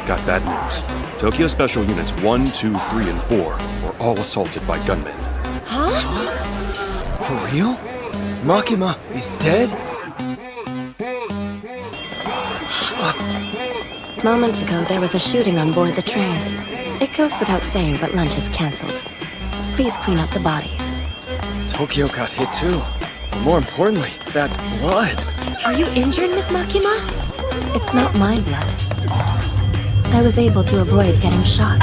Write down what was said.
Got bad news. Tokyo Special Units 1, 2, 3, and 4 were all assaulted by gunmen. Huh? For real? Makima is dead? Moments ago, there was a shooting on board the train. It goes without saying, but lunch is cancelled. Please clean up the bodies. Tokyo got hit too. But more importantly, that blood. Are you injured, Miss Makima? It's not my blood. I was able to avoid getting shot.